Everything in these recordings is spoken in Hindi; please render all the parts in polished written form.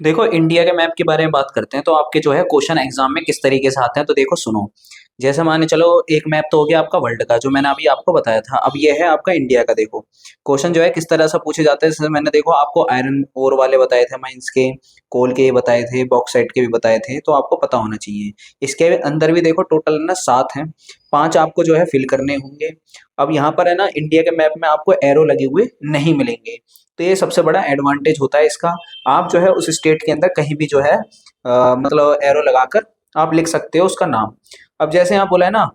देखो इंडिया के मैप के बारे में बात करते हैं तो आपके जो है क्वेश्चन एग्जाम में किस तरीके से आते हैं तो देखो सुनो। जैसे माने चलो एक मैप तो हो गया आपका वर्ल्ड का जो मैंने अभी आपको बताया था। अब ये है आपका इंडिया का। देखो क्वेश्चन जो है किस तरह से पूछे जाते हैं। जैसे मैंने देखो आपको आयरन ओर वाले बताए थे, माइंस के, कोल के बताए थे, बॉक्साइट के भी बताए थे, तो आपको पता होना चाहिए। इसके अंदर भी देखो टोटल ना 7 हैं। 5 आपको जो है फिल करने होंगे। अब यहाँ पर है ना इंडिया के मैप में आपको एरो लगे हुए नहीं मिलेंगे। तो ये सबसे बड़ा एडवांटेज होता है इसका। आप जो है उस स्टेट के अंदर कहीं भी जो है मतलब एरो लगाकर आप लिख सकते हो उसका नाम। अब जैसे यहाँ बोला है ना,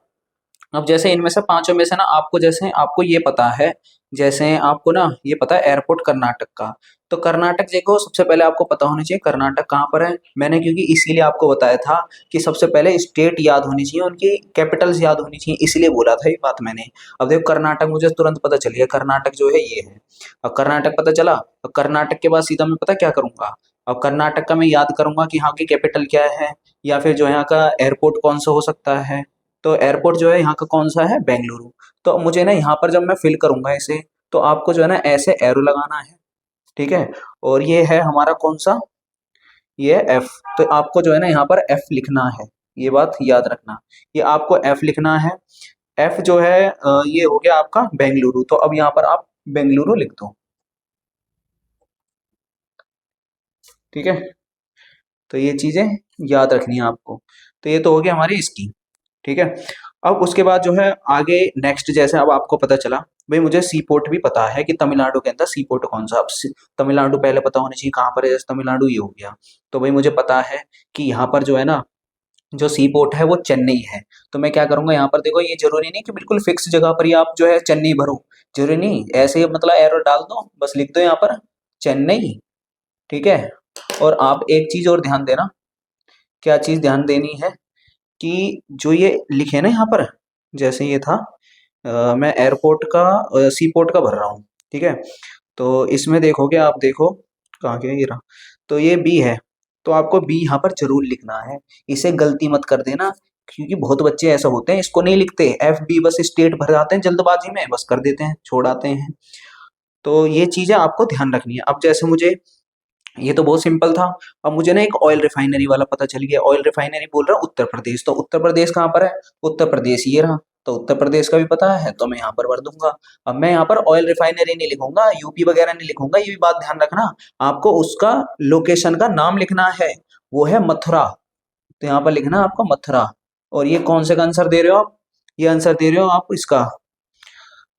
अब जैसे इनमें से पांचों में से ना आपको जैसे आपको ये पता है, जैसे आपको ना ये पता है एयरपोर्ट कर्नाटक का। तो कर्नाटक देखो सबसे पहले आपको पता होना चाहिए कर्नाटक कहाँ पर है। मैंने क्योंकि इसीलिए आपको बताया था कि सबसे पहले स्टेट याद होनी चाहिए, उनकी कैपिटल्स याद होनी चाहिए, इसलिए बोला था ये बात मैंने। अब देखो कर्नाटक मुझे तुरंत पता चल गया, कर्नाटक जो है ये है। अब कर्नाटक पता चला। अब कर्नाटक के बाद सीधा मैं पता क्या करूंगा, अब कर्नाटक का मैं याद करूंगा कि यहाँ की कैपिटल क्या है, या फिर जो यहाँ का एयरपोर्ट कौन सा हो सकता है। तो एयरपोर्ट जो है यहाँ का कौन सा है, बेंगलुरु। तो मुझे ना यहाँ पर जब मैं फिल करूंगा इसे, तो आपको जो है ना ऐसे एरो लगाना है। ठीक है। और ये है हमारा कौन सा, ये है एफ। तो आपको जो है ना यहाँ पर एफ लिखना है। ये बात याद रखना, ये आपको एफ लिखना है। एफ जो है ये हो गया आपका बेंगलुरु। तो अब यहाँ पर आप बेंगलुरु लिख दो। ठीक है। तो ये चीजें याद रखनी है आपको। तो ये तो हो गया हमारी इसकी। ठीक है। अब उसके बाद जो है आगे नेक्स्ट, जैसे अब आपको पता चला भाई मुझे सी पोर्ट भी पता है कि तमिलनाडु के अंदर सी पोर्ट कौन सा। अब तमिलनाडु पहले पता होना चाहिए कहाँ पर है। जैसे तमिलनाडु ये हो गया, तो भाई मुझे पता है कि यहाँ पर जो है ना जो सी पोर्ट है वो चेन्नई है। तो मैं क्या करूंगा यहाँ पर, देखो ये जरूरी नहीं कि बिल्कुल फिक्स जगह पर ही आप जो है चेन्नई भरो। जरूरी नहीं, ऐसे ही मतलब एरो डाल दो, बस लिख दो यहाँ पर चेन्नई। ठीक है। और आप एक चीज और ध्यान देना, क्या चीज ध्यान देनी है कि जो ये लिखे ना यहाँ पर, जैसे ये था मैं एयरपोर्ट का सी पोर्ट का भर रहा हूँ। ठीक है। तो इसमें देखोगे आप, देखो कहाँ गया ये रहा। तो ये बी है, तो आपको बी यहाँ पर जरूर लिखना है। इसे गलती मत कर देना, क्योंकि बहुत बच्चे ऐसा होते हैं इसको नहीं लिखते, एफ बी बस स्टेट भर जाते हैं जल्दबाजी में, बस कर देते हैं, छोड़ आते हैं। तो ये चीजें आपको ध्यान रखनी है। अब जैसे मुझे ये तो बहुत सिंपल था। अब मुझे ना एक ऑयल रिफाइनरी वाला पता चल गया। ऑयल रिफाइनरी बोल रहा उत्तर प्रदेश। तो उत्तर प्रदेश कहाँ पर है, उत्तर प्रदेश ये रहा। तो उत्तर प्रदेश का भी पता है, तो मैं यहाँ पर भर दूंगा। अब मैं यहाँ पर ऑयल रिफाइनरी नहीं लिखूंगा, यूपी वगैरह नहीं लिखूंगा, ये भी बात ध्यान रखना। आपको उसका लोकेशन का नाम लिखना है, वो है मथुरा। तो यहाँ पर लिखना आपको मथुरा। और ये कौन से का आंसर दे रहे हो आप, ये आंसर दे रहे हो आप इसका,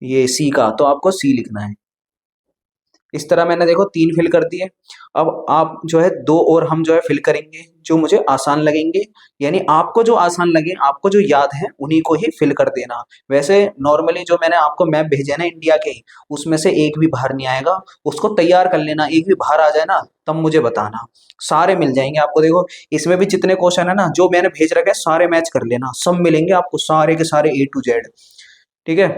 ये सी का, तो आपको सी लिखना है। इस तरह मैंने देखो 3 फिल कर दिए। अब आप जो है 2 और हम जो है फिल करेंगे जो मुझे आसान लगेंगे। यानी आपको जो आसान लगे, आपको जो याद है उन्हीं को ही फिल कर देना। वैसे नॉर्मली जो मैंने आपको मैप भेजे ना इंडिया के, उसमें से एक भी बाहर नहीं आएगा, उसको तैयार कर लेना। एक भी बाहर आ जाए ना तब मुझे बताना, सारे मिल जाएंगे आपको। देखो इसमें भी जितने क्वेश्चन है ना जो मैंने भेज रखे हैं सारे मैच कर लेना, सब मिलेंगे आपको, सारे के सारे ए टू जेड। ठीक है।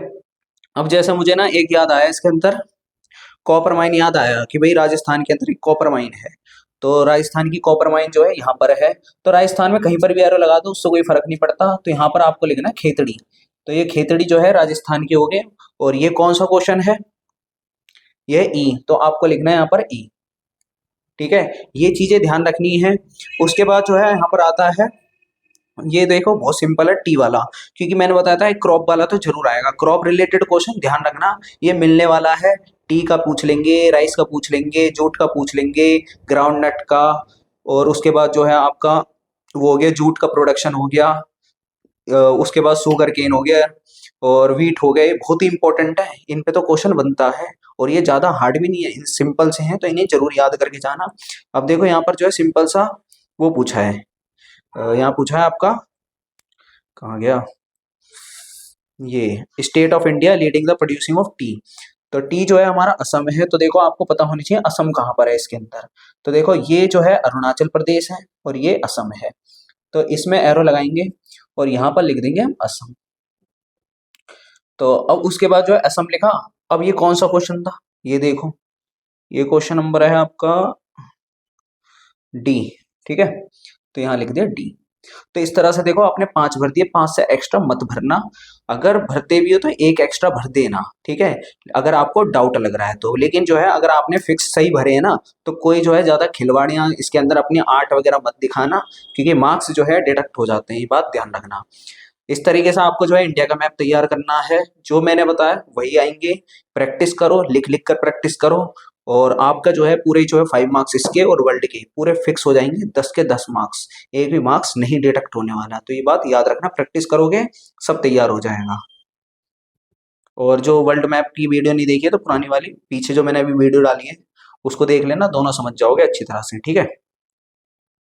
अब जैसे मुझे ना एक याद आया इसके अंदर, कॉपर माइन याद आया कि भाई राजस्थान के अंदर एक कॉपर माइन है। तो राजस्थान की कॉपर माइन जो है यहाँ पर है। तो राजस्थान में कहीं पर भी एरो लगा दो उससे कोई फर्क नहीं पड़ता। तो यहाँ पर आपको लिखना है खेतड़ी। तो ये खेतड़ी जो है राजस्थान के हो गए। और ये कौन सा क्वेश्चन है, ये ई, तो आपको लिखना है यहाँ पर ई। ठीक है। ये चीजें ध्यान रखनी है। उसके बाद जो है यहाँ पर आता है, ये देखो बहुत सिंपल है टी वाला, क्योंकि मैंने बताया था एक क्रॉप वाला तो जरूर आएगा। क्रॉप रिलेटेड क्वेश्चन ध्यान रखना, ये मिलने वाला है। टी का पूछ लेंगे, राइस का पूछ लेंगे, जूट का पूछ लेंगे, ग्राउंड नट का। और उसके बाद जो है आपका वो हो गया, जूट का प्रोडक्शन हो गया। उसके बाद शुगर केन हो गया, और वीट हो गए। बहुत ही इंपॉर्टेंट है, इन पे तो क्वेश्चन बनता है। और ये ज्यादा हार्ड भी नहीं है, सिंपल से हैं, तो इन्हें जरूर याद करके जाना। अब देखो यहाँ पर जो है सिंपल सा वो पूछा है, यहाँ पूछा है आपका, कहाँ गया ये, state of India leading the producing of T. तो टी जो है हमारा असम है। तो देखो आपको पता होनी चाहिए असम कहाँ पर है इसके अंदर। तो देखो ये जो है अरुणाचल प्रदेश है और ये असम है। तो इसमें एरो लगाएंगे और यहाँ पर लिख देंगे हम असम। तो अब उसके बाद जो है असम लिखा। अब ये कौन सा क्वेश्चन था, ये देखो, ये क्वेश्चन नंबर है आपका डी। ठीक है। तो यहाँ लिख दिया डी। तो इस तरह से देखो आपने 5 भर दिए, 5 से एक्स्ट्रा मत भरना। अगर भरते भी हो तो एक एक्स्ट्रा भर देना, ठीक है, अगर आपको डाउट लग रहा है तो। लेकिन जो है अगर आपने फिक्स सही भरे हैं ना, तो कोई जो है ज़्यादा खिलवाड़ियाँ इसके अंदर अपनी आर्ट वगैरह मत दिखाना, क्योंकि मार्क्स जो है डिडक्ट हो जाते हैं, ये बात ध्यान रखना। इस तरीके से आपको जो है इंडिया का मैप तैयार करना है, जो मैंने बताया वही आएंगे। प्रैक्टिस करो, लिख लिख कर प्रैक्टिस करो, और आपका जो है पूरे जो है 5 मार्क्स इसके और वर्ल्ड के पूरे फिक्स हो जाएंगे, 10 के 10 मार्क्स, एक भी मार्क्स नहीं डिडक्ट होने वाला। तो ये बात याद रखना, प्रैक्टिस करोगे सब तैयार हो जाएगा। और जो वर्ल्ड मैप की वीडियो नहीं देखी है तो पुरानी वाली पीछे जो मैंने अभी वीडियो डाली है उसको देख लेना, दोनों समझ जाओगे अच्छी तरह से, ठीक है।